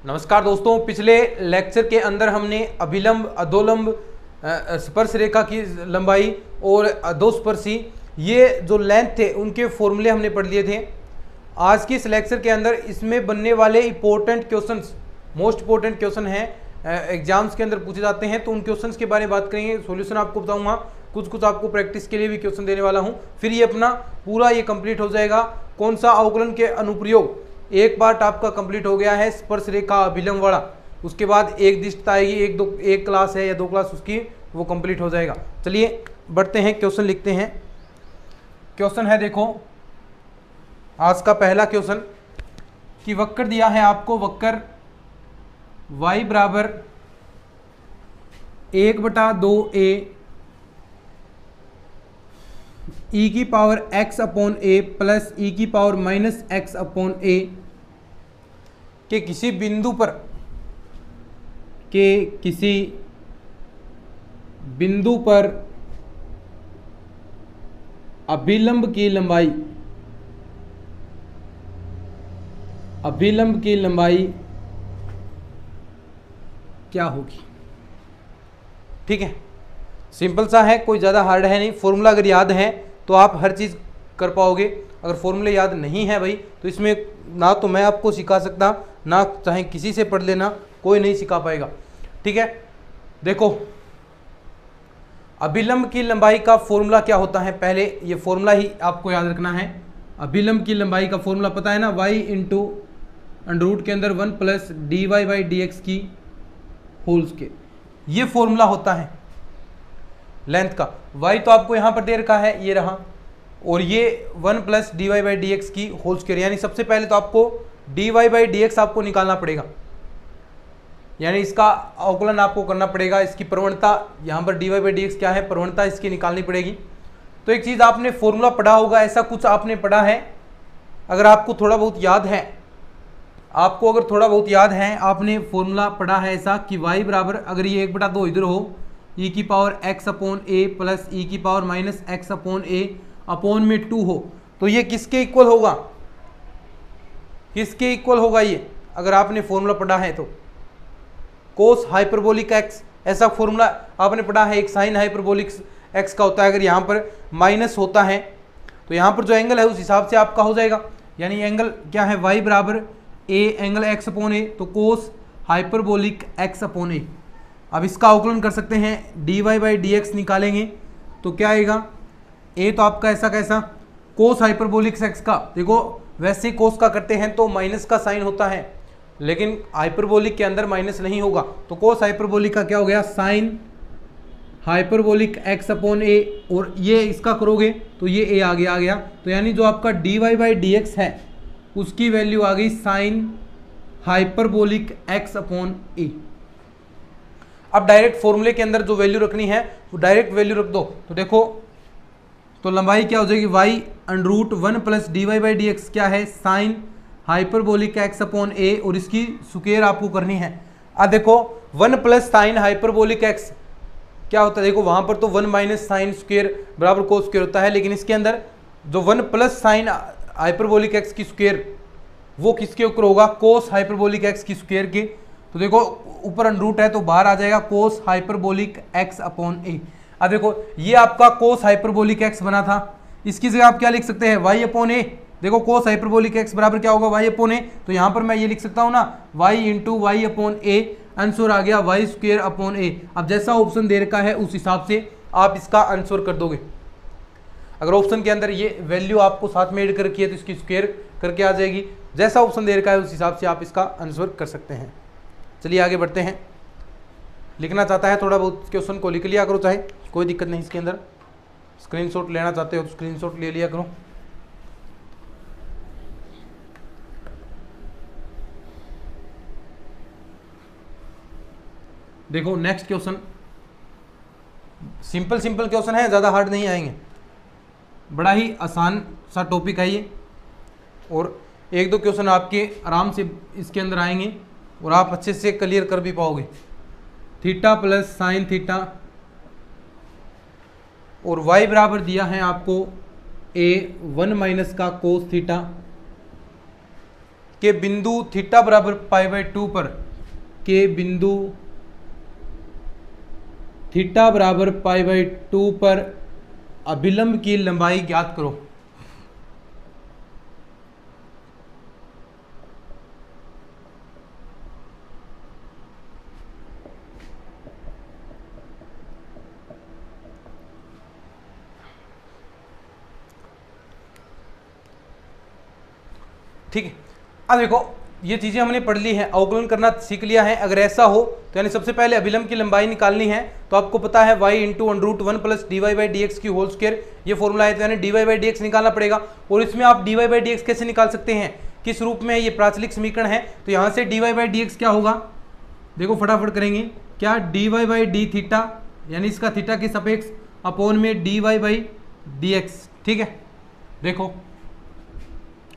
नमस्कार दोस्तों, पिछले लेक्चर के अंदर हमने अभिलंब, अधोलंब, स्पर्श रेखा की लंबाई और अधोस्पर्शी ये जो लेंथ थे उनके फॉर्मूले हमने पढ़ लिए थे। आज की इस लेक्चर के अंदर इसमें बनने वाले important questions, most important question हैं, एग्जाम्स के अंदर पूछे जाते हैं, तो उन क्वेश्चंस के बारे में बात करेंगे। सॉल्यूशन आपको बताऊंगा, कुछ आपको प्रैक्टिस के लिए भी क्वेश्चन देने वाला हूं। फिर ये अपना पूरा ये कंप्लीट हो जाएगा। कौन सा अवकलन के अनुप्रयोग, एक पार्ट आपका कंप्लीट हो गया है स्पर्श रेखा अभिलंब वाला, उसके बाद एक दिशा आएगी, एक क्लास है या दो क्लास उसकी, वो कंप्लीट हो जाएगा। चलिए बढ़ते हैं, क्वेश्चन लिखते हैं। क्वेश्चन है, देखो आज का पहला क्वेश्चन कि वक्र दिया है आपको, वक्र y बराबर 1/2a e की power x upon a plus e की power minus x upon a के किसी बिंदु पर अभिलंब की लंबाई क्या होगी। ठीक है, सिंपल सा है, कोई ज़्यादा हार्ड है नहीं। फॉर्मूला अगर याद है तो आप हर चीज़ कर पाओगे। अगर फॉर्मूले याद नहीं है भाई, तो इसमें ना तो मैं आपको सिखा सकता, ना चाहे किसी से पढ़ लेना, कोई नहीं सिखा पाएगा। ठीक है, देखो अभिलंब की लंबाई का फॉर्मूला क्या होता है, पहले ये फॉर्मूला ही आपको याद रखना है। अभिलंब की लंबाई का फॉर्मूला पता है ना, y इंटू अंडर के अंदर 1 plus dy by d x की होल स्क्वायर, ये फॉर्मूला होता है लेंथ का। y तो आपको यहां पर दे रखा है, ये रहा, और ये 1 plus d y by d x की होल स्क्वायर, यानी सबसे पहले तो आपको d y by d x आपको निकालना पड़ेगा, यानी इसका अवकलन आपको करना पड़ेगा। इसकी प्रवणता यहाँ पर d y by d x क्या है, प्रवणता इसकी निकालनी पड़ेगी। तो एक चीज़ आपने फॉर्मूला पढ़ा होगा, ऐसा कुछ आपने पढ़ा है, अगर आपको थोड़ा बहुत याद है, आपने फॉर्मूला पढ़ा है ऐसा कि y बराबर, अगर ये 1/2 इधर हो, e की power x upon a plus e की power minus x upon a upon में 2 हो, तो ये किसके इक्वल होगा, ये अगर आपने फॉर्मूला पढ़ा है तो कोस हाइपरबोलिक x, ऐसा फॉर्मूला आपने पढ़ा है। एक साइन हाइपरबोलिक x का होता है, अगर यहाँ पर माइनस होता है तो यहाँ पर जो एंगल है उस हिसाब से आपका हो जाएगा, यानी एंगल क्या है, y बराबर a angle x upon a, तो cos hyperbolic x upon a। अब इसका अवकलन कर सकते हैं, dy बाई डी एक्स निकालेंगे तो क्या आएगा, a तो आपका ऐसा कैसा कोस हाइपरबोलिक x का, देखो वैसे कोस का करते हैं तो माइनस का साइन होता है, लेकिन हाइपरबोलिक के अंदर माइनस नहीं होगा, तो कोस हाइपरबोलिक का क्या हो गया, sign hyperbolic x upon a, और ये इसका करोगे तो ये a आ गया, तो यानी जो आपका dy बाई डी एक्स है उसकी वैल्यू आ गई sign hyperbolic x upon a। अब डायरेक्ट फॉर्मूले के अंदर जो वैल्यू रखनी है वो डायरेक्ट वैल्यू रख दो, तो देखो तो लंबाई क्या हो जाएगी, y under 1 plus d y by d x क्या है, sine hyperbolic x upon a, और इसकी स्क्वायर आपको करनी है। अब देखो 1 प्लस साइन हाइपरबोलिक x क्या होता है, देखो वहां पर तो 1 माइनस साइन स्क्वायर बराबर कोस स्क्वायर होता है, लेकिन इसके अंदर जो 1 प्लस साइन हाइपरबोलिक x की स्क्वायर वो किसके ऊपर होगा, कोस हाइपरबोलिक x की स्क्वायर के। तो देखो ऊपर अंडर है तो बाहर आ जाएगा cos hyperbolic x upon a। अब देखो ये आपका कोस हाइपरबोलिक x बना था, इसकी जगह आप क्या लिख सकते हैं, y अपॉन a। देखो कोस हाइपरबोलिक x बराबर क्या होगा, y अपॉन a, तो यहाँ पर मैं ये लिख सकता हूँ ना, y into y upon a, answer आ गया y स्क्वायर अपॉन a। अब जैसा ऑप्शन दे रखा है उस हिसाब से आप इसका आंसर कर दोगे। अगर ऑप्शन के अंदर ये वैल्यू आपको साथ में ऐड कर रखी है तो इसकी स्क्वायर करके आ जाएगी, जैसा ऑप्शन दे रखा है उस हिसाब से आप इसका आंसर कर सकते हैं। चलिए आगे बढ़ते हैं। लिखना चाहता है थोड़ा बहुत क्वेश्चन को लिख लिया करो, चाहे कोई दिक्कत नहीं इसके अंदर। स्क्रीनशॉट लेना चाहते हो तो स्क्रीनशॉट ले लिया करो। देखो नेक्स्ट क्वेश्चन सिंपल क्वेश्चन है, ज़्यादा हार्ड नहीं आएंगे, बड़ा ही आसान सा टॉपिक है ये, और एक दो क्वेश्चन आपके आराम से इसके अंदर आएंगे और आप अच्छे से क्लियर कर भी पाओगे। थीटा प्लस साइन थीटा, और y बराबर दिया है आपको a 1 माइनस का कोस थीटा, के बिंदु थीटा बराबर π/2 पर, के बिंदु थीटा बराबर π/2 पर अभिलंब की लंबाई ज्ञात करो। ठीक है, अब देखो ये चीजें हमने पढ़ ली हैं, अवकलन करना सीख लिया है। अगर ऐसा हो तो यानी सबसे पहले अभिलंब की लंबाई निकालनी है, तो आपको पता है y इंटू √1 प्लस dy/dx की होल स्क्वायर, ये फॉर्मूला है, तो यानी dy/dx निकालना पड़ेगा। और इसमें आप dy/dx कैसे निकाल सकते हैं, किस रूप में, ये प्राचलिक समीकरण है, तो यहाँ से dy/dx क्या होगा, देखो फटाफट करेंगे, क्या dy/d थीटा यानी इसका थीटा के सापेक्ष अपॉन में dy/dx। ठीक है, देखो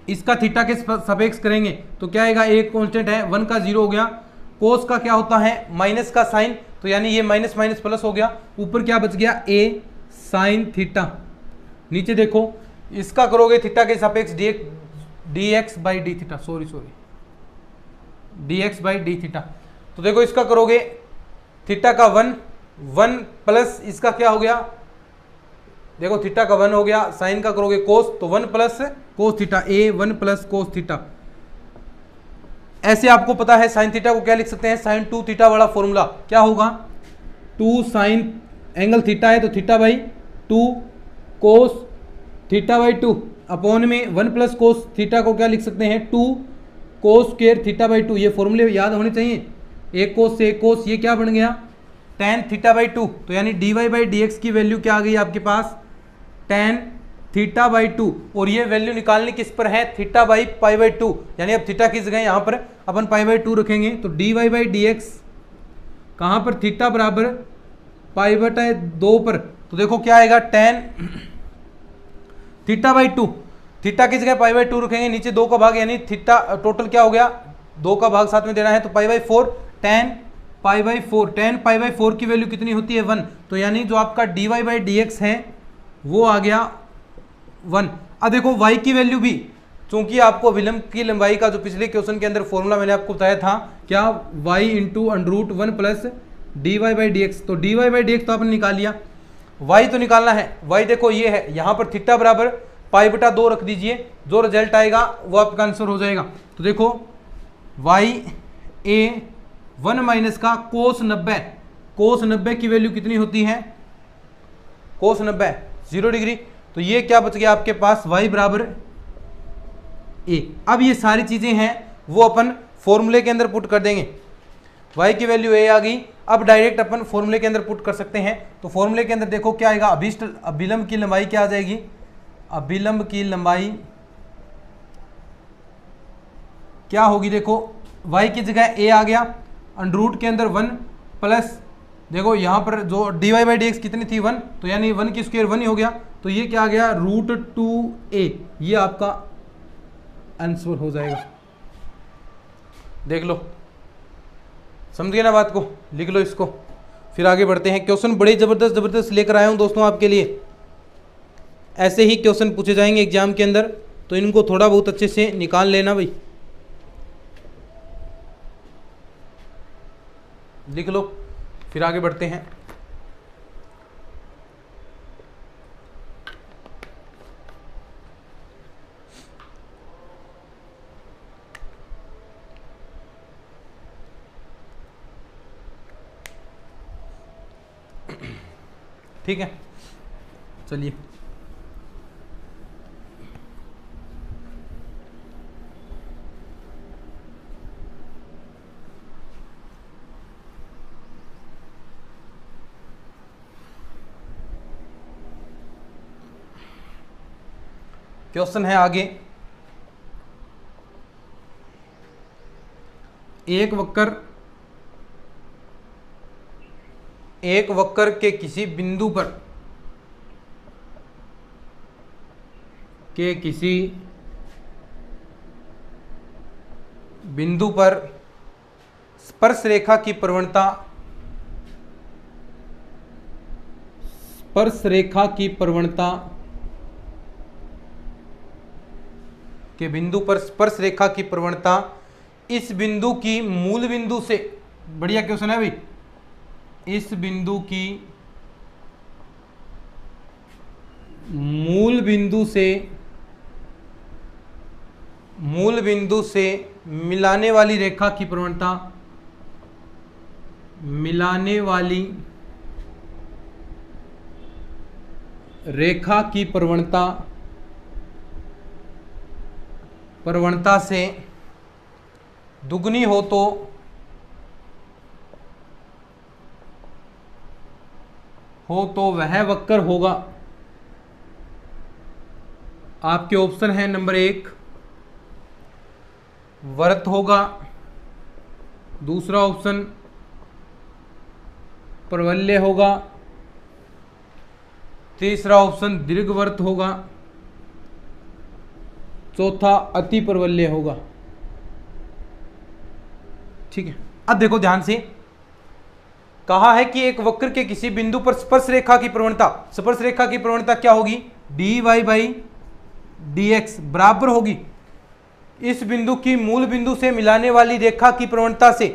इसका थीटा के सापेक्ष करेंगे तो क्या आएगा, एक कांस्टेंट है, 1 का 0 हो गया, कोस का क्या होता है माइनस का साइन, तो यानी ये माइनस माइनस प्लस हो गया, ऊपर क्या बच गया a साइन थीटा, नीचे देखो इसका करोगे थीटा के सापेक्ष dx/d theta, sorry dx/d theta, तो देखो इसका करोगे थीटा का 1 प्लस इसका क्या हो गया, देखो थीटा का 1 हो गया, साइन का करोगे कोस, तो 1 plus cos theta, a 1 plus cos theta. ऐसे आपको पता है साइन थीटा को क्या लिख सकते हैं, साइन 2 थीटा वाला फॉर्मूला क्या होगा, 2 साइन एंगल थीटा है तो थीटा/2 कोस थीटा/2 अपॉन में 1 प्लस कोस थीटा को क्या लिख सकते हैं, 2 कोस स्क्वायर थीटा/2। ये फॉर्मूले याद होने चाहिए, एक कोस से एक कोस, ये क्या बन गया tan थीटा/2, तो यानी dy/dx की वैल्यू क्या आ गई आपके पास, tan थीटा/2, और ये वैल्यू निकालनी किस पर है, थीटा/π/2, यानी अब थीटा की जगह यहाँ पर अपन π/2 रखेंगे, तो dy/dx कहाँ पर, थीटा बराबर π/2 पर, तो देखो क्या आएगा, tan थीटा/2, थीटा की जगह π/2 रखेंगे, नीचे 2 का भाग यानी थीटा टोटल क्या हो गया, 2 का भाग साथ में देना है, तो π/4 tan π/4 की वैल्यू कितनी होती है 1, तो यानी जो आपका dy/dx है वो आ गया 1। अब देखो y की वैल्यू भी, चूंकि आपको विलंब की लंबाई का जो पिछले क्वेश्चन के अंदर फॉर्मूला मैंने आपको बताया था, क्या y इंटू √1 प्लस dy/dx, तो dy/dx तो आपने निकाल लिया, y तो निकालना है, y देखो ये है, यहाँ पर थीटा बराबर π/2 रख दीजिए, जो रिजल्ट आएगा वो आपका आंसर हो जाएगा। तो देखो y a 1 माइनस का कोस 90 की वैल्यू कितनी होती है, कोस 90 0 डिग्री, तो ये क्या बच गया आपके पास, y बराबर a। अब ये सारी चीजें हैं वो अपन फॉर्मूले के अंदर पुट कर देंगे, y की वैल्यू a आ गई, अब डायरेक्ट अपन फॉर्मूले के अंदर पुट कर सकते हैं। तो फॉर्मूले के अंदर देखो क्या आएगा, अभिलंब की लंबाई क्या आ जाएगी, अभिलंब की लंबाई क्या होगी, देखो y की जगह a आ गया, अंडर के अंदर 1 प्लस, देखो यहाँ पर जो dy/dx कितनी थी 1, तो यानी 1 की स्क्वायर 1 ही हो गया, तो ये क्या आ गया √2a, ये आपका आंसर हो जाएगा। देख लो, समझ गए ना बात को, लिख लो इसको, फिर आगे बढ़ते हैं। क्वेश्चन बड़े जबरदस्त लेकर आया हूँ दोस्तों आपके लिए, ऐसे ही क्वेश्चन पूछे जाएंगे एग्जाम के अंदर, तो इनको थोड़ा बहुत अच्छे से निकाल लेना भाई, लिख लो, फिर आगे बढ़ते हैं। ठीक है, चलिए क्वेश्चन है आगे, एक वक्र के किसी बिंदु पर स्पर्श रेखा की प्रवणता के बिंदु पर स्पर्श रेखा की प्रवणता इस बिंदु की मूल बिंदु से, बढ़िया क्वेश्चन है भाई, इस बिंदु की मूल बिंदु से मिलाने वाली रेखा की प्रवणता, मिलाने वाली रेखा की प्रवणता से दुगनी हो तो वह वक्र होगा। आपके ऑप्शन है नंबर 1 वृत्त होगा, दूसरा ऑप्शन प्रवल्य होगा, तीसरा ऑप्शन दीर्घवृत्त होगा, चौथा अति प्रवल्य होगा। ठीक है, अब देखो ध्यान से, कहा है कि एक वक्र के किसी बिंदु पर स्पर्श रेखा की प्रवणता क्या होगी, dy बाई dx बराबर होगी इस बिंदु की मूल बिंदु से मिलाने वाली रेखा की प्रवणता से।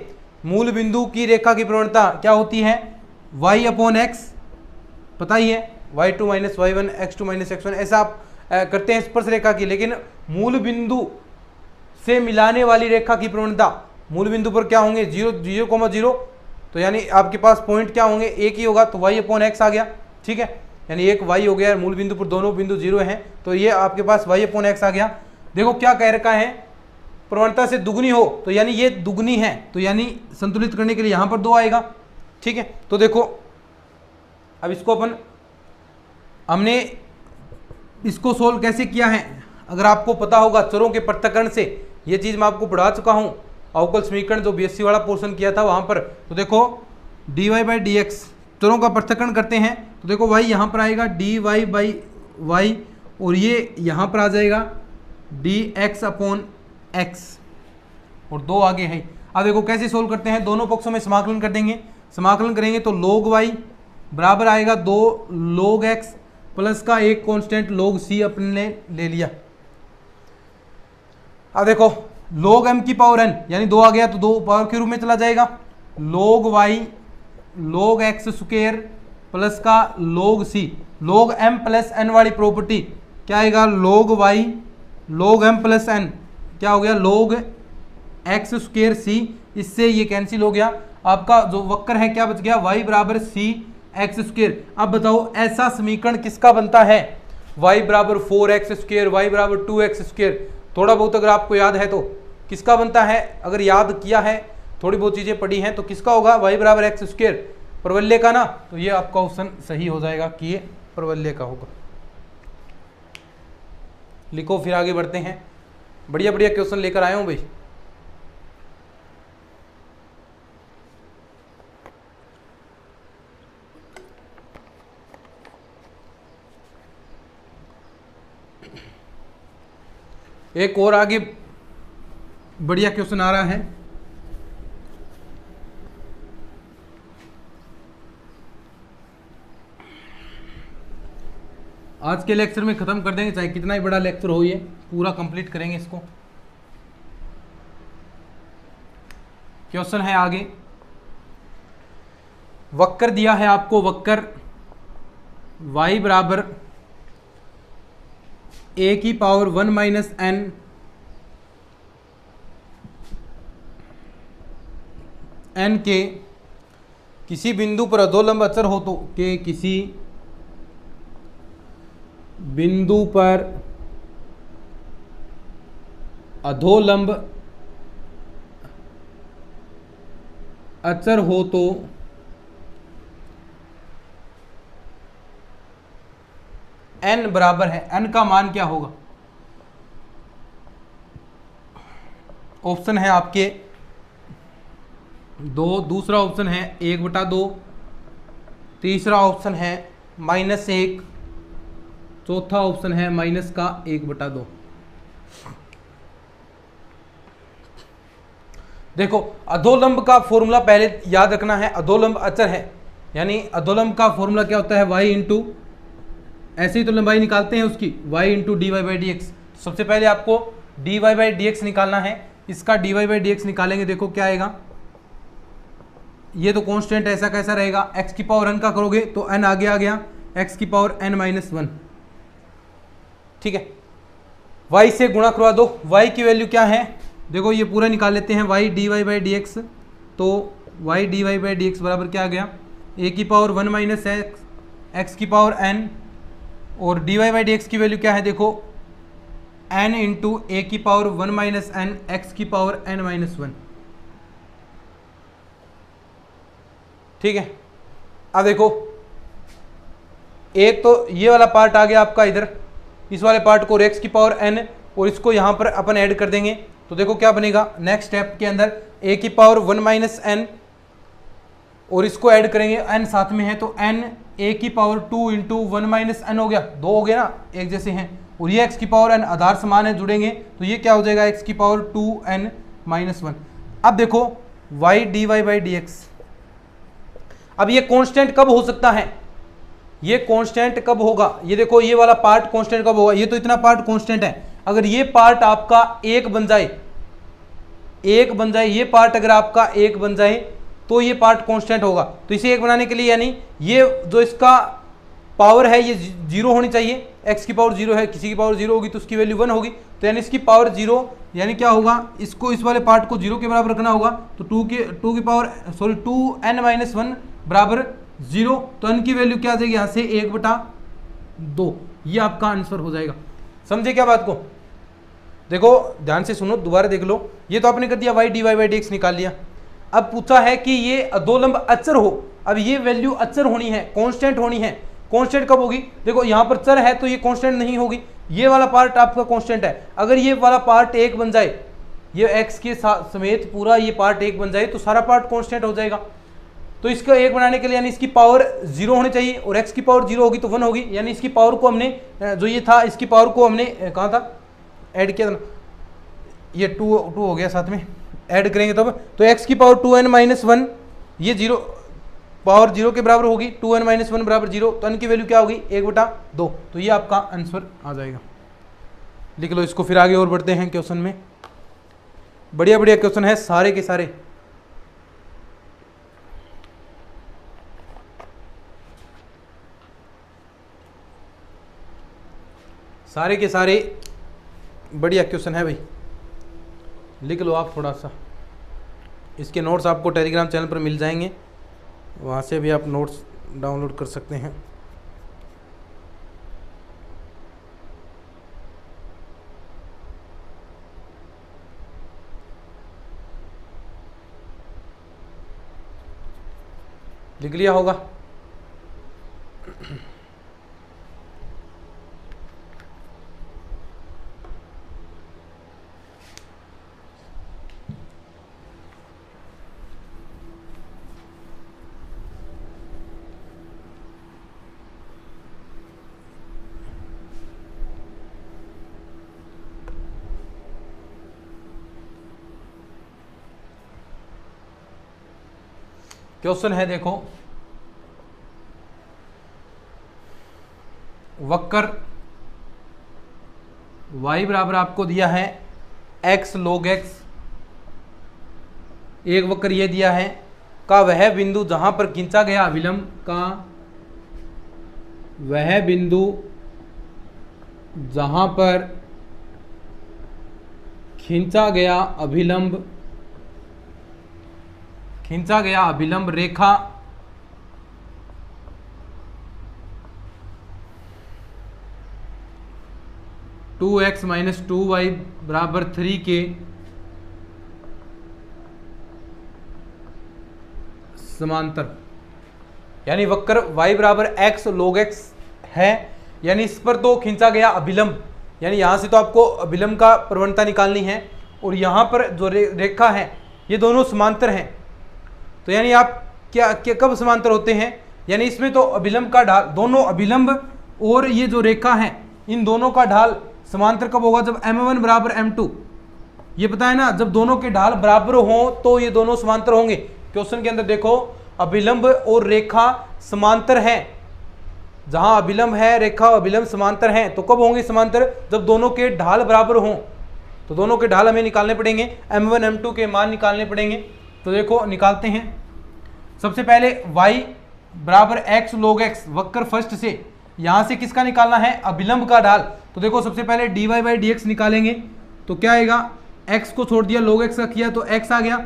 मूल बिंदु की रेखा की प्रवणता क्या होती है, y अपॉन एक्स, पता ही है, y2 minus y1 x2 minus x1, ऐसा आप करते हैं स्पर्श रेखा की। लेकिन मूल बिंदु से मिलाने वाली रेखा की प्रवणता, मूल बिंदु पर क्या होंगे 0,0,0, तो यानी आपके पास पॉइंट क्या होंगे, एक ही होगा, तो y अपॉन एक्स आ गया। ठीक है, यानी एक y हो गया, मूल बिंदु पर दोनों बिंदु 0 हैं, तो ये आपके पास y अपॉन एक्स आ गया। देखो क्या कह रखा है, प्रवणता से दुगनी हो, तो यानी ये दुगनी है, तो यानी संतुलित करने के लिए यहां पर 2 आएगा। ठीक है, तो देखो अब इसको हमने इसको सोल्व कैसे किया है, अगर आपको पता होगा चरों के पृथक्करण से, ये चीज मैं आपको पढ़ा चुका हूं, अवकल समीकरण जो बीएससी वाला पोर्शन किया था वहां पर। तो देखो dy बाई डी एक्स, चरों का पृथक्करण करते हैं, तो देखो y यहाँ पर आएगा dy बाई वाई, और ये यहाँ पर आ जाएगा dx अपॉन एक्स, और 2 आगे है। अब देखो कैसे सोल्व करते हैं, दोनों पक्षों में समाकलन कर देंगे, समाकलन करेंगे तो log y बराबर आएगा 2 log x प्लस का एक कांस्टेंट log c अपने ने ले लिया। अब देखो log m की पावर n, यानी 2 आ गया तो 2 पावर के रूप में चला जाएगा, log y log x square plus का log c, log m plus n वाली प्रॉपर्टी क्या आएगा, log y log m plus n क्या हो गया, log x स्क्वायर c, इससे ये कैंसिल हो गया। आपका जो वक्र है क्या बच गया, y बराबर c x स्क्वायर। अब बताओ ऐसा समीकरण किसका बनता है, y बराबर 4x स्क्वायर, y बराबर 2x स्क्वायर, थोड़ा बहुत अगर आपको याद है तो किसका बनता है, अगर याद किया है, थोड़ी बहुत चीजें पढ़ी हैं, तो किसका होगा, y बराबर x स्क्वायर, प्रवल्य का ना, तो ये आपका ऑप्शन सही हो जाएगा कि ये प्रवल्य का होगा। लिखो, फिर आगे बढ़ते हैं, बढ़िया बढ़िया क्वेश्चन लेकर आया हूं भाई। एक और आगे बढ़िया क्वेश्चन आ रहा है, आज के लेक्चर में खत्म कर देंगे, चाहे कितना ही बड़ा लेक्चर हो, ये पूरा कंप्लीट करेंगे इसको। क्वेश्चन है आगे, वक्र दिया है आपको, वक्र y बराबर a की पावर 1 माइनस n के किसी बिंदु पर अधोलंब अचर हो तो, के किसी बिंदु पर अधोलंब अचर हो तो n बराबर है, n का मान क्या होगा, ऑप्शन है आपके 2, दूसरा ऑप्शन है 1/2, तीसरा ऑप्शन है -1, चौथा ऑप्शन है माइनस का 1/2। देखो अधोलंब का फॉर्मूला पहले याद रखना है, अधोलंब अचर है, यानी अधोलंब का फॉर्मूला क्या होता है, y इंटू, ऐसे ही तो लंबाई निकालते हैं उसकी, y into dy by d x. सबसे पहले आपको dy बाई डी एक्स निकालना है। इसका dy बाई डी एक्स निकालेंगे, देखो क्या आएगा, ये तो कांस्टेंट ऐसा कैसा रहेगा, x की पावर n का करोगे तो n आगे आ गया, x की पावर n माइनस 1, ठीक है। y से गुणा करवा दो, y की वैल्यू क्या है, देखो ये पूरा निकाल लेते हैं, y dy by d x, तो y dy by d x बराबर क्या आ गया, a की पावर 1 माइनस x की पावर n, और dy बाई डी एक्स की वैल्यू क्या है, देखो n इंटू ए की पावर 1 माइनस n x की पावर n माइनस 1, ठीक है। अब देखो एक तो ये वाला पार्ट आ गया आपका इधर, इस वाले पार्ट को x की पावर n, और इसको यहाँ पर अपन ऐड कर देंगे, तो देखो क्या बनेगा, नेक्स्ट स्टेप के अंदर a की पावर 1 माइनस n, और इसको ऐड करेंगे, n साथ में है तो n a की पावर 2 इंटू 1 माइनस n हो गया, दो हो गए ना, एक जैसे हैं, और ये x की पावर n आधार समान है, जुड़ेंगे तो ये क्या हो जाएगा, x की पावर 2n माइनस 1। अब देखो y dy by d x, अब ये कांस्टेंट कब हो सकता है, ये कांस्टेंट कब होगा, ये देखो ये वाला पार्ट कांस्टेंट कब होगा, ये तो इतना पार्ट कांस्टेंट है, अगर ये पार्ट आपका एक बन जाए, एक बन जाए, ये पार्ट अगर आपका एक बन जाए तो ये पार्ट कांस्टेंट होगा। तो इसे एक बनाने के लिए यानी ये जो इसका पावर है ये 0 होनी चाहिए, x की पावर 0 है, किसी की पावर 0 होगी तो उसकी वैल्यू 1 होगी, तो यानी इसकी पावर 0, यानी क्या होगा, इसको इस वाले पार्ट को 0 के बराबर रखना होगा, तो 2n माइनस 1 बराबर 0, तो n की वैल्यू क्या आ जाएगी यहाँ से 1/2, ये आपका आंसर हो जाएगा। समझे क्या बात को, देखो ध्यान से सुनो, दोबारा देख लो, ये तो आपने कर दिया y dy by d x निकाल लिया, अब पूछा है कि ये दो लंब अचर हो, अब ये वैल्यू अचर होनी है, कांस्टेंट होनी है, कांस्टेंट कब होगी, देखो यहाँ पर चर है तो ये कांस्टेंट नहीं होगी, ये वाला पार्ट आपका कांस्टेंट है, अगर ये वाला पार्ट एक बन जाए, ये x के साथ समेत पूरा ये पार्ट एक बन जाए तो सारा पार्ट कांस्टेंट हो जाएगा। तो इसका एक बनाने के लिए यानी इसकी पावर 0 होनी चाहिए, और x की पावर 0 होगी तो 1 होगी, यानी इसकी पावर को हमने जो ये था इसकी पावर को हमने कहाँ था ऐड किया था, ये 2 हो गया साथ में, ऐड करेंगे तो x की पावर 2n माइनस 1, ये 0 पावर 0 के बराबर होगी, 2n माइनस 1 बराबर 0, तो n की वैल्यू क्या होगी 1/2, तो ये आपका आंसर आ जाएगा। लिख लो इसको, फिर आगे और बढ़ते हैं क्वेश्चन में, बढ़िया बढ़िया क्वेश्चन है सारे के सारे। सारे के सारे बढ़िया क्वेश्चन है भाई, लिख लो आप थोड़ा सा, इसके नोट्स आपको टेलीग्राम चैनल पर मिल जाएंगे, वहाँ से भी आप नोट्स डाउनलोड कर सकते हैं। लिख लिया होगा, क्वेश्चन है देखो, वक्र y बराबर आपको दिया है x log x, एक वक्र ये दिया है का वह बिंदु जहां पर खींचा गया अभिलंब का, वह बिंदु जहां पर खींचा गया अभिलंब रेखा टू एक्स माइनस 2y बराबर 3 के समांतर, यानी वक्र y बराबर x log x है, यानी इस पर तो खींचा गया अभिलंब, यानी यहां से तो आपको अभिलंब का प्रवणता निकालनी है, और यहां पर जो रेखा है ये दोनों समांतर हैं, तो यानी आप क्या कब समांतर होते हैं, यानी इसमें तो अभिलंब का ढाल, दोनों अभिलंब और ये जो रेखा है इन दोनों का ढाल समांतर कब होगा, जब m1 बराबर m2, ये पता है ना, जब दोनों के ढाल बराबर हों तो ये दोनों समांतर होंगे। क्वेश्चन के अंदर देखो अभिलंब और रेखा समांतर हैं, जहां अभिलंब है रेखा अभिलंब समांतर हैं, तो कब होंगे समांतर, जब दोनों के ढाल बराबर हों, तो दोनों के ढाल हमें निकालने पड़ेंगे, m1 m2 के मान निकालने पड़ेंगे। तो देखो निकालते हैं। सबसे पहले y बराबर x log x, वक्र फर्स्ट से, यहाँ से किसका निकालना है, अभिलंब का ढाल। तो देखो सबसे पहले dy बाई dx निकालेंगे, तो क्या आएगा, x को छोड़ दिया log x का किया तो x आ गया,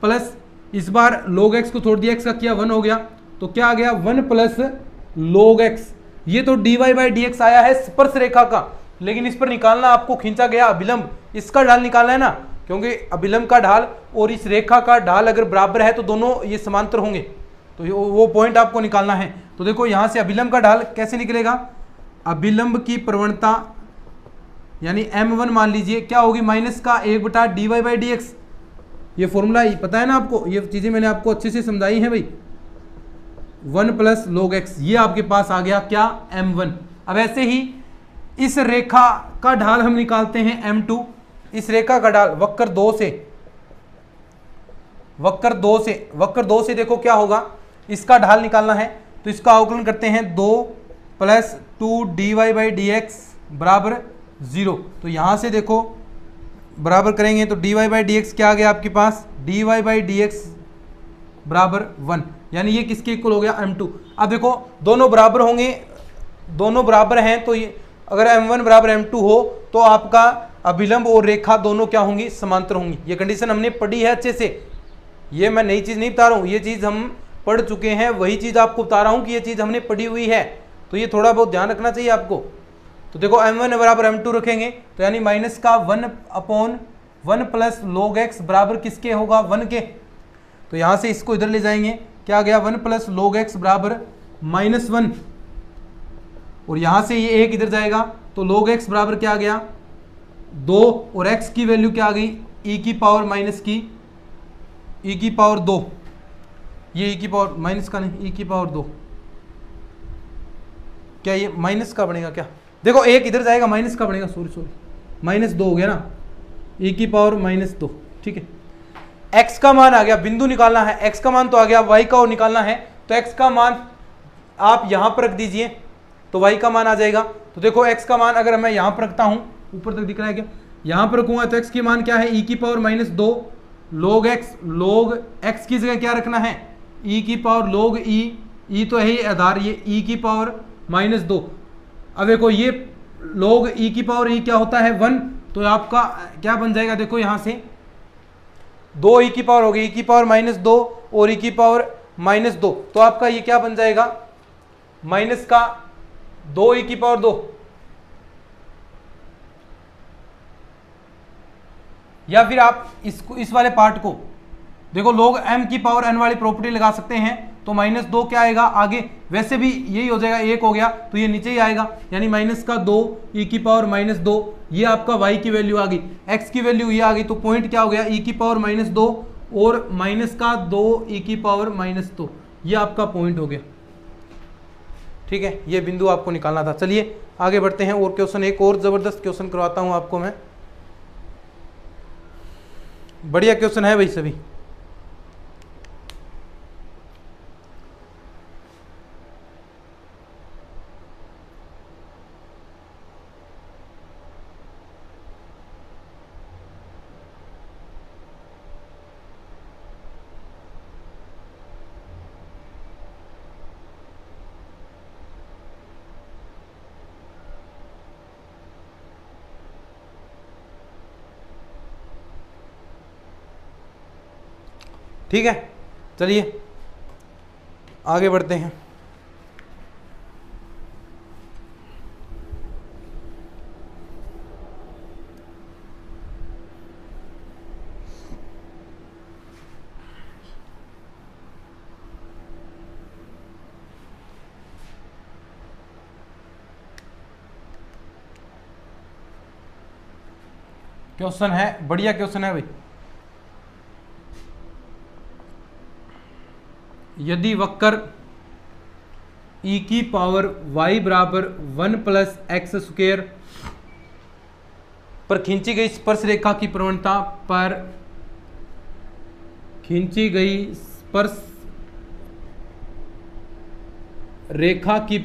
प्लस इस बार log x को छोड़ दिया x का किया 1 हो गया, तो क्या आ गया 1 प्लस log x। ये तो dy बाई dx आया है स्पर्श रेखा का, लेकिन इस पर निकालना आपको खींचा गया अभिलंब, इसका ढाल निकालना है ना, क्योंकि अभिलंब का ढाल और इस रेखा का ढाल अगर बराबर है तो दोनों ये समांतर होंगे, तो वो पॉइंट आपको निकालना है। तो देखो यहाँ से अभिलंब का ढाल कैसे निकलेगा, अभिलंब की प्रवणता यानी m1 मान लीजिए क्या होगी, माइनस का 1 dy बाई dx। ये फॉर्मूला पता है ना आपको, ये चीजें मैंने आपको अच्छे से समझाई हैं भाई। 1 प्लस log x, ये आपके पास आ गया क्या, m1। अब ऐसे ही इस रेखा का ढाल हम निकालते हैं m2। इस रेखा का ढाल वक्र 2 से देखो क्या होगा, इसका ढाल निकालना है, तो इसका अवकलन करते हैं 2 प्लस 2 dy बाई dx बराबर 0। तो यहां से देखो बराबर करेंगे तो dy बाई dx क्या आ गया आपके पास, dy बाई dx बराबर 1, यानी ये किसके इक्वल हो गया, m2। अब देखो दोनों बराबर होंगे, दोनों बराबर हैं, तो ये अगर m1 बराबर m2 हो तो आपका अभिलंब और रेखा दोनों क्या होंगी, समांतर होंगी। ये कंडीशन हमने पढ़ी है अच्छे से, ये मैं नई चीज़ नहीं बता रहा हूँ, ये चीज़ हम पढ़ चुके हैं, वही चीज़ आपको बता रहा हूँ कि ये चीज़ हमने पढ़ी हुई है, तो ये थोड़ा बहुत ध्यान रखना चाहिए आपको। तो देखो m1 बराबर m2 रखेंगे, तो यानी माइनस का 1/1 प्लस log x बराबर किसके होगा, 1 के। तो यहाँ से इसको इधर ले जाएंगे, क्या आ गया 1 प्लस log x बराबर -1, और यहाँ से ये एक इधर जाएगा, तो log x बराबर क्या आ गया 2, और x की वैल्यू क्या आ गई, e की पावर माइनस की e की पावर 2, ये e की पावर माइनस का नहीं, e की पावर 2, क्या ये माइनस का बनेगा क्या, देखो एक इधर जाएगा माइनस का बनेगा, सॉरी -2 हो गया ना, e की पावर -2, ठीक है। x का मान आ गया, बिंदु निकालना है, x का मान तो आ गया, y का और निकालना है, तो x का मान आप यहां पर रख दीजिए तो y का मान आ जाएगा। तो देखो x का मान अगर मैं यहां पर रखता हूं, ऊपर तक दिख रहा है क्या, यहां पर रखूंगा तो x की मान क्या है, e की पावर -2 log x की जगह क्या रखना है, e की पावर log e तो है ही आधार, ये e की पावर -2। अब देखो ये log e की पावर e क्या होता है 1, तो आपका क्या बन जाएगा, देखो यहां से 2 e की पावर हो गई, e की पावर -2 और e की पावर -2, तो आपका ये क्या बन जाएगा, माइनस का 2 e की पावर 2, या फिर आप इस वाले पार्ट को देखो log m की पावर n वाली प्रॉपर्टी लगा सकते हैं, तो -2 क्या आएगा आगे, वैसे भी यही हो जाएगा, 1 हो गया तो ये नीचे ही आएगा, यानी माइनस का 2 e की पावर -2, ये आपका y की वैल्यू आ गई, x की वैल्यू ये आ गई, तो पॉइंट क्या हो गया, e की पावर -2 और माइनस का 2 e की पावर -2, ये आपका पॉइंट हो गया, ठीक है। ये बिंदु आपको निकालना था। चलिए आगे बढ़ते हैं, और क्वेश्चन, एक और जबरदस्त क्वेश्चन करवाता हूं आपको मैं, बढ़िया क्वेश्चन है भाई सभी। ठीक है, चलिए आगे बढ़ते हैं। क्वेश्चन है, बढ़िया क्वेश्चन है भाई। यदि वक्र e की पावर y बराबर 1 प्लस एक्स स्क्वेयर पर खींची गई स्पर्श रेखा की प्रवणता पर खींची गई स्पर्श रेखा की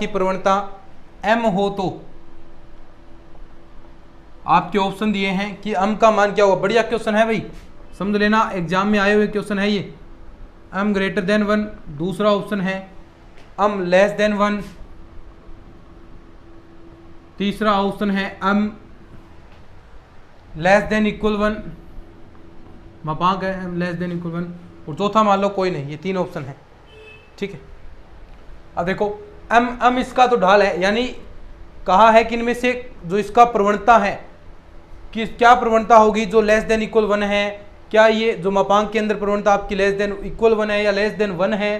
प्रवणता m हो तो आपके ऑप्शन दिए हैं कि m का मान क्या होगा। बढ़िया क्वेश्चन है भाई, समझ लेना, एग्जाम में आए हुए क्वेश्चन है ये। m ग्रेटर देन 1, दूसरा ऑप्शन है m लेस देन 1, तीसरा ऑप्शन है m लेस देन इक्वल 1, मापांक है m लेस देन इक्वल 1, और चौथा मान लो कोई नहीं। ये 3 ऑप्शन है, ठीक है। अब देखो m इसका तो ढाल है, यानी कहा है कि इनमें से जो इसका प्रवणता है कि क्या प्रवणता होगी जो लेस देन इक्वल 1 है, क्या ये जो मापांक के अंदर प्रवणता आपकी लेस देन इक्वल 1 है या लेस देन 1 है,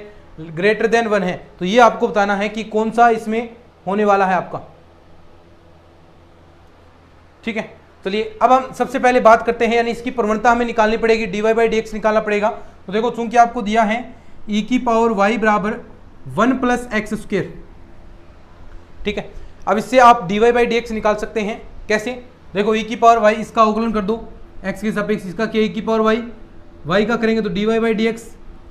ग्रेटर देन 1 है, तो ये आपको बताना है कि कौन सा इसमें होने वाला है आपका, ठीक है। चलिए अब हम सबसे पहले बात करते हैं, यानी इसकी प्रवणता हमें निकालनी पड़ेगी, dy/dx निकालना पड़ेगा। तो देखो चूंकि आपको दिया है e की पावर y बराबर 1 + x², ठीक है। अब इससे आप dy/dx निकाल सकते हैं, कैसे? देखो e की पावर y, इसका अवकलन कर दो x के सापेक्ष, इसका क्या e की पावर y का करेंगे तो dy/dx,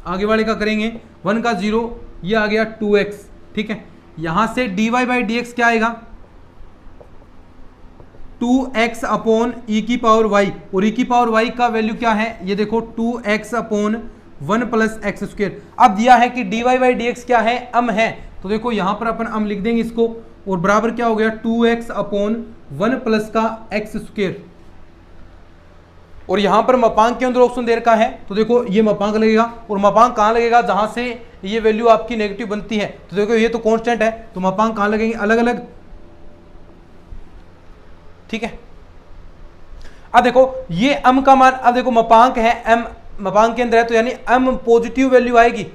आगे वाले का करेंगे 1 का 0, ये आ गया 2x, ठीक है। यहां से dy/dx क्या आएगा 2x अपॉन e की पावर y, और e की पावर y का वैल्यू क्या है, ये देखो 2x अपॉन 1 + x²। अब दिया है कि dy/dx क्या है, m है, तो देखो यहां पर अपन m लिख देंगे इसको, और बराबर क्या हो गया 2x अपॉन 1 + का x²। और यहां पर मापांक के अंदर ऑप्शन दे रखा है, तो देखो ये मापांक लगेगा, और मापांक कहां लगेगा जहां से ये वैल्यू आपकी नेगेटिव बनती है। तो देखो ये तो कांस्टेंट है, तो मापांक कहां लगेंगे, अलग अलग, ठीक है। अब देखो ये m का मान, अब देखो मापांक है m, मापांक के अंदर है, तो यानी m पॉजिटिव वैल्यू आएगी,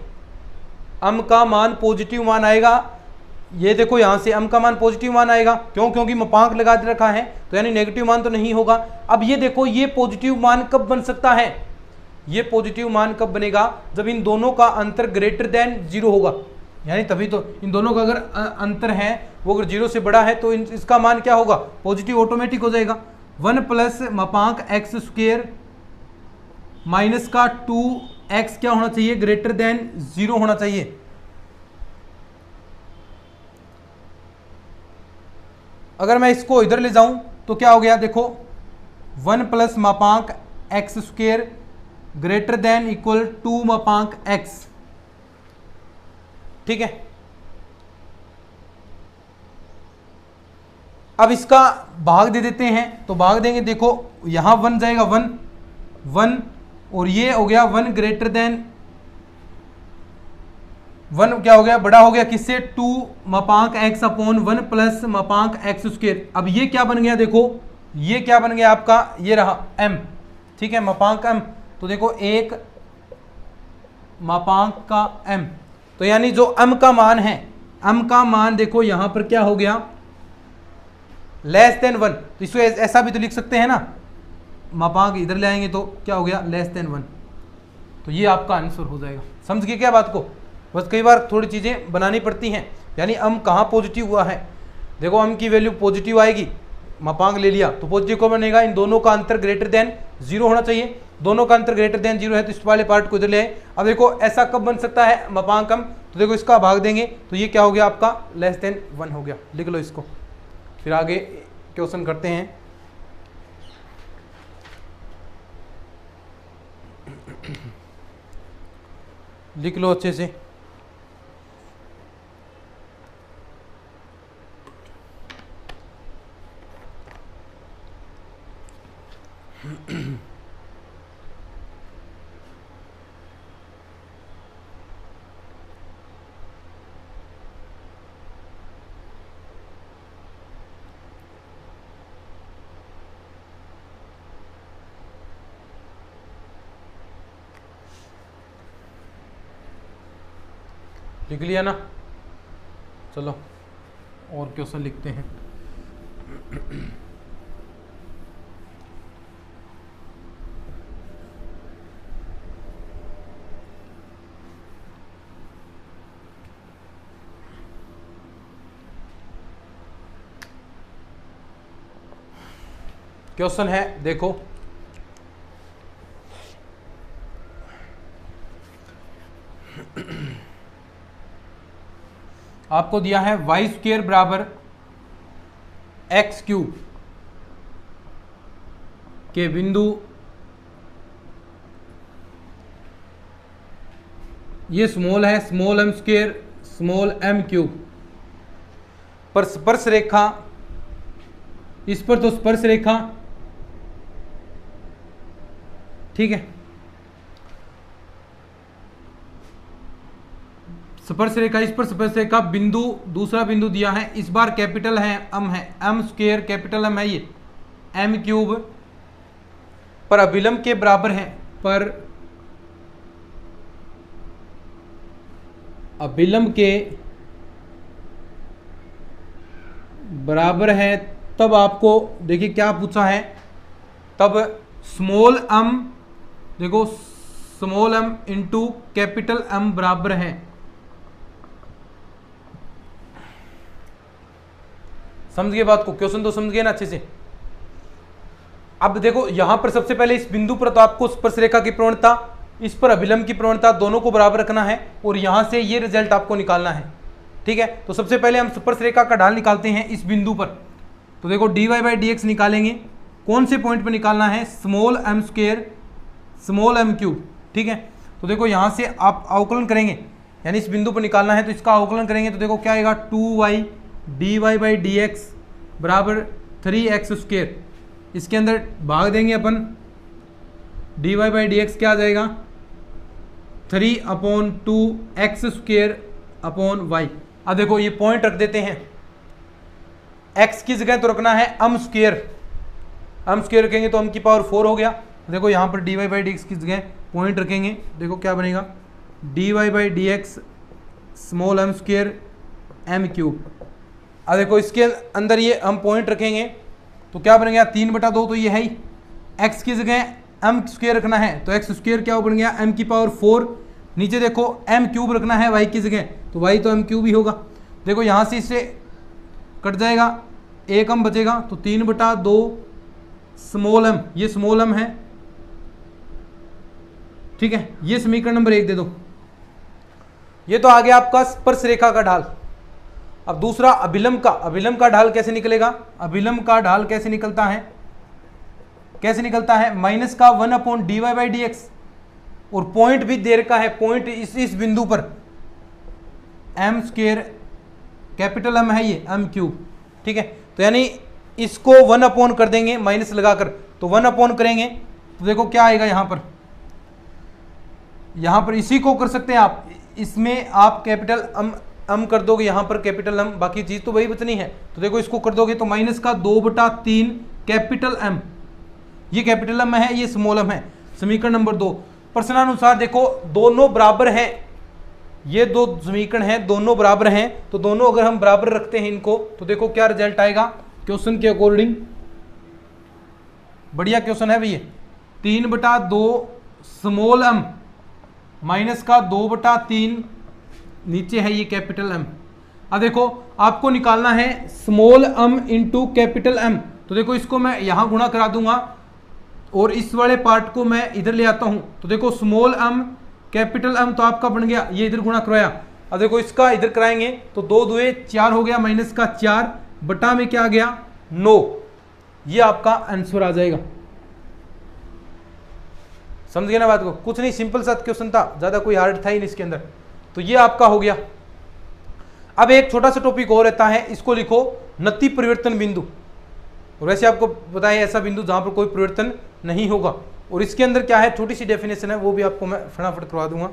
m का मान पॉजिटिव मान आएगा। ये देखो यहां से m का मान पॉजिटिव मान आएगा, क्यों? क्योंकि मापांक लगा दे रखा है, तो यानी नेगेटिव मान तो नहीं होगा। अब ये देखो ये पॉजिटिव मान कब बन सकता है, ये पॉजिटिव मान कब बनेगा, जब इन दोनों का अंतर ग्रेटर देन 0 होगा, यानी तभी तो इन दोनों का अगर अंतर है वो अगर 0 से बड़ा है तो इसका मान क्या होगा, पॉजिटिव ऑटोमेटिक हो जाएगा। 1 + मापांक x² माइनस का 2x क्या होना चाहिए, ग्रेटर देन 0 होना चाहिए। अगर मैं इसको इधर ले जाऊं तो क्या हो गया, देखो 1 + मापांक x² ग्रेटर देन इक्वल 2 मापांक x, ठीक है। अब इसका भाग दे देते हैं, तो भाग देंगे, देखो यहां 1 जाएगा 1 1, और ये हो गया 1 ग्रेटर देन 1 क्या हो गया, बड़ा हो गया किससे, 2 मापांक x अपॉन 1 + मापांक x²। अब ये क्या बन गया, देखो ये क्या बन गया आपका, ये रहा m, ठीक है, मापांक m। तो देखो 1 मापांक का m, तो यानी जो m का मान है, m का मान देखो यहां पर क्या हो गया, लेस देन 1, तो इसको ऐसा भी तो लिख सकते हैं ना, मापांक इधर ले आएंगे तो क्या हो गया, लेस देन 1, तो ये आपका आंसर हो जाएगा। समझ गए क्या बात को? बस कई बार थोड़ी चीज़ें बनानी पड़ती हैं, यानी m कहाँ पॉजिटिव हुआ है, देखो m की वैल्यू पॉजिटिव आएगी, मापांक ले लिया तो पॉजिटिव को बनेगा, इन दोनों का अंतर ग्रेटर देन 0 होना चाहिए, दोनों का अंतर ग्रेटर देन 0 है, तो इस वाले पार्ट को इधर ले आए। अब देखो ऐसा कब बन सकता है मापांक m, तो देखो इसका भाग देंगे तो ये क्या हो गया आपका, लेस देन 1 हो गया, लिख लो इसको, फिर आगे क्वेश्चन करते हैं। लिख लो अच्छे से, लिख लिया ना, चलो और क्वेश्चन लिखते हैं। क्वेश्चन है देखो, आपको दिया है y² बराबर एक्स क्यूब के बिंदु, ये स्मॉल है, small m square small m cube पर स्पर्श रेखा, इस पर तो स्पर्श रेखा, ठीक है, स्पर्श रेखा, इस पर स्पर्श रेखा बिंदु, दूसरा बिंदु दिया है, इस बार कैपिटल है एम स्क्वायर कैपिटल एम है, ये एम क्यूब पर अभिलंब के बराबर है, पर अभिलंब के बराबर है, तब आपको देखिए क्या पूछा है, तब स्मॉल एम, देखो small m into capital M बराबर है, समझ गए बात को, क्वेश्चन तो समझ गए ना अच्छे से। अब देखो यहां पर सबसे पहले इस बिंदु पर तो आपको स्पर्श रेखा की प्रवणता, इस पर अभिलंब की प्रवणता दोनों को बराबर रखना है और यहां से ये रिजल्ट आपको निकालना है, ठीक है। तो सबसे पहले हम स्पर्श रेखा का ढाल निकालते हैं इस बिंदु पर, तो देखो dy बाई डी एक्स निकालेंगे, कौन से पॉइंट पर निकालना है, small m square small m cube, ठीक है। तो देखो यहां से आप अवकलन करेंगे, यानी इस बिंदु पर निकालना है तो इसका अवकलन करेंगे, तो देखो क्या आएगा 2y dy by d x बराबर 3x स्क्वायर, इसके अंदर भाग देंगे अपन, dy बाई डी एक्स क्या आ जाएगा 3/2x स्क्वायर अपॉन y। अब देखो ये पॉइंट रख देते हैं, x की जगह तो रखना है m स्क्वायर रखेंगे तो m की पावर 4 हो गया, देखो यहाँ पर dy बाई डी एक्स की जगह पॉइंट रखेंगे, देखो क्या बनेगा dy by d x small m square m cube. अब देखो इसके अंदर ये हम पॉइंट रखेंगे तो क्या बन गया 3/2, तो ये है ही, x की जगह एम स्क्वायर रखना है तो एक्स स्क्वायर क्या बन गया m की पावर 4, नीचे देखो m क्यूब रखना है y की जगह तो y तो m क्यूब ही होगा, देखो यहाँ से इससे कट जाएगा, एक m बचेगा तो 3/2 स्मॉल m, ये स्मॉल m है, ठीक है, ये समीकरण नंबर 1 दे दो। ये तो आ गया आपका स्पर्श रेखा का ढाल। अब दूसरा अभिलंब का ढाल कैसे निकलेगा, अभिलंब का ढाल कैसे निकलता है, माइनस का 1/dy बाई डी एक्स, और पॉइंट भी दे रखा है, पॉइंट इस बिंदु पर एम स्क्वायर कैपिटल एम है ये एम क्यूब, ठीक है। तो यानी इसको 1/ कर देंगे माइनस लगाकर, तो 1/ करेंगे तो देखो क्या आएगा, यहां पर इसी को कर सकते हैं आप, इसमें आप कैपिटल एम कर दोगे, यहां पर कैपिटल एम, बाकी चीज तो वही बचनी है, तो देखो इसको कर दोगे तो माइनस का 2/3 कैपिटल एम, ये कैपिटल एम है, ये स्मॉल एम है, समीकरण नंबर 2। प्रश्नानुसार देखो दोनों बराबर हैं, ये दो समीकरण हैं, दोनों बराबर हैं, तो दोनों अगर हम बराबर रखते हैं इनको तो देखो क्या रिजल्ट आएगा क्वेश्चन के अकॉर्डिंग, बढ़िया क्वेश्चन है भैया, 3/2 स्मॉल एम माइनस का 2/3 नीचे है ये कैपिटल एम। अब देखो आपको निकालना है small m into capital M, तो देखो इसको मैं यहां गुणा करा दूंगा और इस वाले पार्ट को मैं इधर ले आता हूं, तो देखो स्मॉल एम कैपिटल एम तो आपका बन गया, ये इधर गुणा करवाया, अब देखो इसका इधर कराएंगे तो 2 2 4 हो गया, माइनस का 4 बटा में क्या आ गया 9, ये आपका आंसर आ जाएगा। समझ गए ना बात को, कुछ नहीं, सिंपल सा क्वेश्चन था, ज्यादा कोई हार्ड था ही नहीं इसके अंदर, तो ये आपका हो गया। अब एक छोटा सा टॉपिक और रहता है, इसको लिखो नति परिवर्तन बिंदु, और वैसे आपको बताया ऐसा बिंदु जहां पर कोई परिवर्तन नहीं होगा, और इसके अंदर क्या है छोटी सी डेफिनेशन है, वो भी आपको मैं फटाफट करवा दूंगा।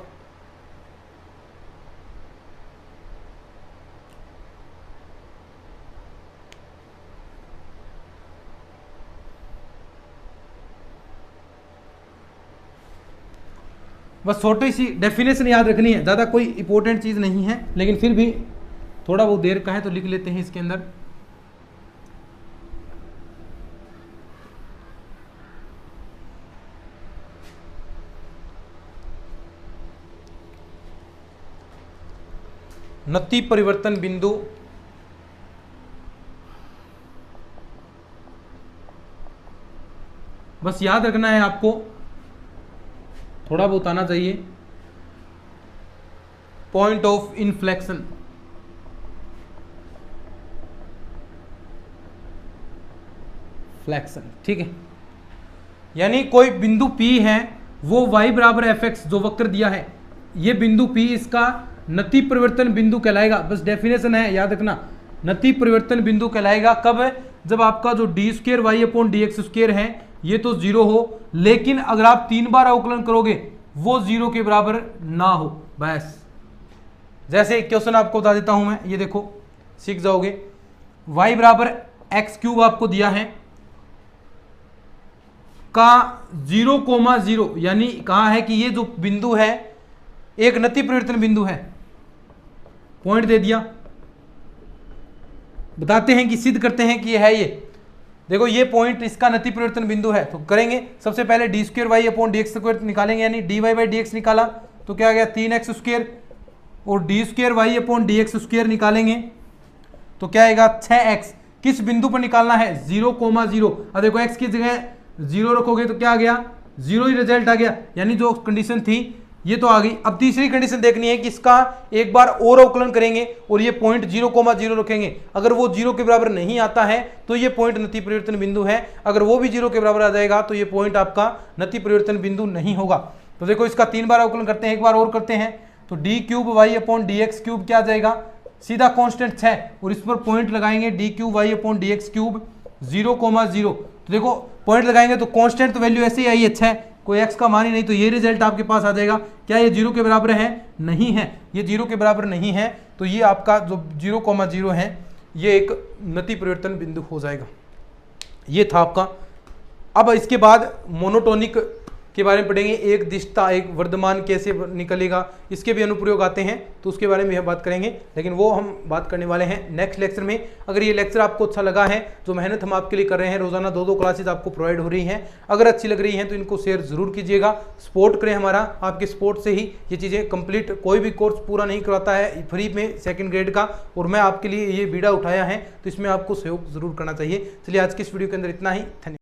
बस छोटी सी डेफिनेशन याद रखनी है, ज़्यादा कोई इंपॉर्टेंट चीज़ नहीं है, लेकिन फिर भी थोड़ा बहुत देर का है तो लिख लेते हैं इसके अंदर। नति परिवर्तन बिंदु बस याद रखना है आपको, थोड़ा बहुत आना चाहिए, point of inflection, point of inflection, point of inflection, point of inflection, point of inflection, point of inflection, point of inflection, point of inflection, point of inflection, point of inflection, flexion, ठीक है। यानी कोई बिंदु P है, वो y बराबर fx जो वक्र दिया है, ये बिंदु P इसका नति परिवर्तन बिंदु कहलाएगा। बस डेफिनेशन है, याद रखना, नति परिवर्तन बिंदु कहलाएगा कब? जब आपका जो d square y upon d x square है ये तो जीरो हो, लेकिन अगर आप 3 बार अवकलन करोगे वो जीरो के बराबर ना हो। बस जैसे एक क्वेश्चन आपको बता देता हूं मैं, ये देखो सीख जाओगे। y बराबर एक्स क्यूब आपको दिया है का 0,0, यानी कहा है कि ये जो बिंदु है एक नति परिवर्तन बिंदु है, पॉइंट दे दिया। बताते हैं कि सिद्ध करते हैं कि ये है, ये देखो ये पॉइंट इसका नति परिवर्तन बिंदु है। तो करेंगे सबसे पहले d square y upon d x square निकालेंगे, यानी d y by d x निकाला तो क्या आ गया 3x स्क्वायर, और d square y upon d x square निकालेंगे तो क्या आएगा 6x। किस बिंदु पर निकालना है? 0,0। अब देखो x की जगह 0 रखोगे तो क्या आ गया 0 ही रिजल्ट आ गया, यानी जो कंडीशन थी ये तो आ गई। अब तीसरी कंडीशन देखनी है कि इसका एक बार और अवकलन करेंगे और ये पॉइंट 0,0 रखेंगे। अगर वो 0 के बराबर नहीं आता है तो ये पॉइंट नति परिवर्तन बिंदु है, अगर वो भी 0 के बराबर आ जाएगा तो ये पॉइंट आपका नति परिवर्तन बिंदु नहीं होगा। तो देखो इसका 3 बार अवकलन करते हैं, एक बार और करते हैं तो d cube y upon d x cube क्या आ जाएगा, सीधा कॉन्स्टेंट 6, और इस पर पॉइंट लगाएंगे d cube y upon d x cube 0,0। तो देखो पॉइंट लगाएंगे तो कांस्टेंट तो वैल्यू ऐसे ही आई, अच्छा है, कोई x का मान ही नहीं, तो ये रिजल्ट आपके पास आ जाएगा। क्या ये 0 के बराबर है? नहीं है, ये 0 के बराबर नहीं है, तो ये आपका जो 0,0 है ये एक नति परिवर्तन बिंदु हो जाएगा। ये था आपका। अब इसके बाद मोनोटोनिक के बारे में पढ़ेंगे, एक दिशता एक वर्धमान कैसे निकलेगा, इसके भी अनुप्रयोग आते हैं तो उसके बारे में हम बात करेंगे, लेकिन वो हम बात करने वाले हैं नेक्स्ट लेक्चर में। अगर ये लेक्चर आपको अच्छा लगा है, जो मेहनत हम आपके लिए कर रहे हैं, रोजाना 2-2 क्लासेज आपको प्रोवाइड हो रही हैं, अगर अच्छी लग रही हैं तो इनको शेयर जरूर कीजिएगा, सपोर्ट करें हमारा। आपके सपोर्ट से ही ये चीज़ें कंप्लीट, कोई भी कोर्स पूरा नहीं करवाता है फ्री में 2nd ग्रेड का, और मैं आपके लिए ये बीड़ा उठाया है तो इसमें आपको सहयोग जरूर करना चाहिए। चलिए आज की इस वीडियो के अंदर इतना ही, धन्यवाद।